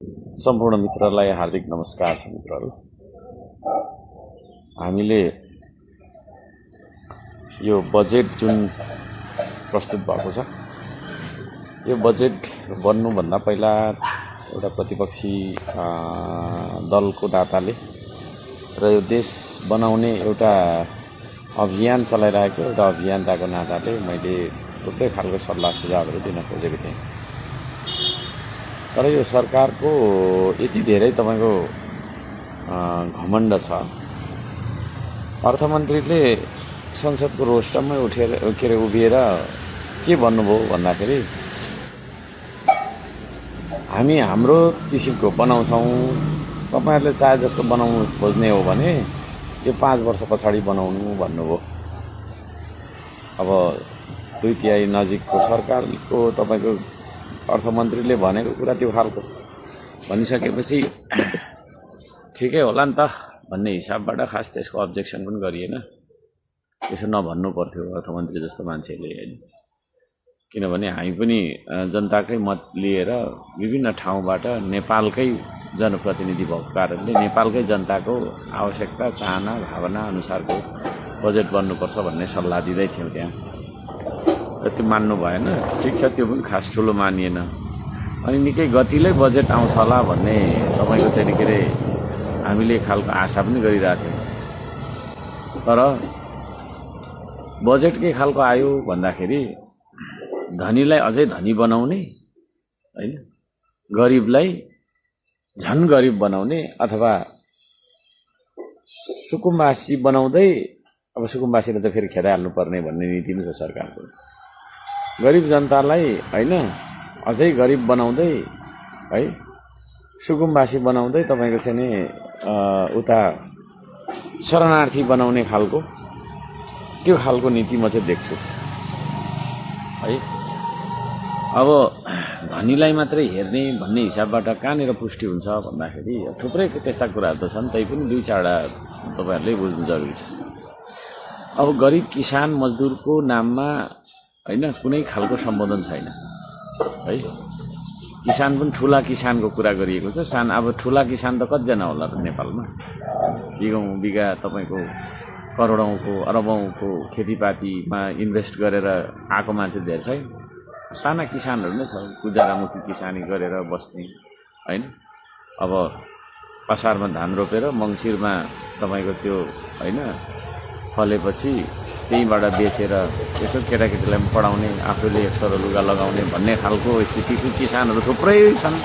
सम्पूर्ण मित्रलाई हार्दिक नमस्कार छ। मित्रहरू, हामीले यो बजेट जुन प्रस्तुत भएको छ, यो बजेट बन्नुभन्दा पहिला एउटा प्रतिपक्षी दलको नाताले र यो देश बनाउने एउटा अभियान चलाइरहेको एउटा अभियन्ताको नाताले मैले थुप्रै खालको सल्लाह सुझावहरू दिन खोजेको थिएँ। तर यो सरकारको यति धेरै तपाईको घमण्ड छ। अर्थमन्त्रीले संसदको रोस्टरमै उभिएर के भन्नुभयो भन्दाखेरि, हामी हाम्रो किसिमको बनाउँछौँ, तपाईहरुले चाहे जस्तो बनाउनु खोज्ने हो भने यो 5 वर्ष पछाडि बनाउनु भन्नुभयो। अब 2/3 नजिकको सरकारको तपाईको अर्थमन्त्रीले भनेको कुरा त्यो खालको भनिसकेपछि ठिकै होला नि त भन्ने हिसाबबाट खास त्यसको अब्जेक्सन पनि गरिएन। त्यसो नभन्नु पर्थ्यो अर्थमन्त्री जस्तो मान्छेले, हैन? किनभने हामी पनि जनताकै मत लिएर विभिन्न ठाउँबाट नेपालकै जनप्रतिनिधि भएको कारणले नेपालकै जनताको आवश्यकता, चाहना, भावना अनुसारको बजेट बन्नुपर्छ भन्ने सल्लाह दिँदै थियौँ त्यहाँ। र त्यो मान्नु भएन। ठिक छ, त्यो पनि खास ठुलो मानिएन। अनि निकै गतिलै बजेट आउँछ होला भन्ने तपाईको चाहिँ के अरे हामीले खालको आशा पनि गरिरहेको थियौँ। तर बजेट के खालको आयो भन्दाखेरि धनीलाई अझै धनी बनाउने, हैन? गरिबलाई झन गरिब बनाउने अथवा सुकुम्बासी बनाउँदै, अब सुकुम्बासीले त फेरि खेदाइहाल्नु पर्ने भन्ने नीति पनि छ सरकारको। गरिब जनतालाई, हैन, अझै गरिब बनाउँदै, है, सुकुम्बासी बनाउँदै तपाईको चाहिँ नि उता शरणार्थी बनाउने खालको त्यो खालको नीति म चाहिँ देख्छु, है। अब धनीलाई मात्रै हेर्ने भन्ने हिसाबबाट कहाँनिर पुष्टि हुन्छ भन्दाखेरि थुप्रै त्यस्ता कुराहरू त छन्, तैपनि 2-4वटा तपाईहरुले बुझ्नु जरुरी छ। अब गरिब किसान मजदुरको नाममा, हैन, कुनै खालको सम्बोधन छैन, है। किसान पनि ठुला किसानको कुरा गरिएको छ। अब ठुला किसान त कतिजना होला र नेपालमा? बिघा तपाईको करोडौंको अरबौंको खेतीपातीमा इन्भेस्ट गरेर आएको मान्छे धेरै छैन। साना किसानहरू नै छ, गुजारामुखी किसानी गरेर बस्ने, हैन? अब असारमा धान रोपेर मङ्सिरमा तपाईको त्यो, हैन, फलेपछि त्यहीबाट बेचेर यसो केटाकेटीलाई पनि पढाउने, आफूले एक सरो लुगा लगाउने भन्ने खालको स्थितिको किसानहरू थुप्रै छन्।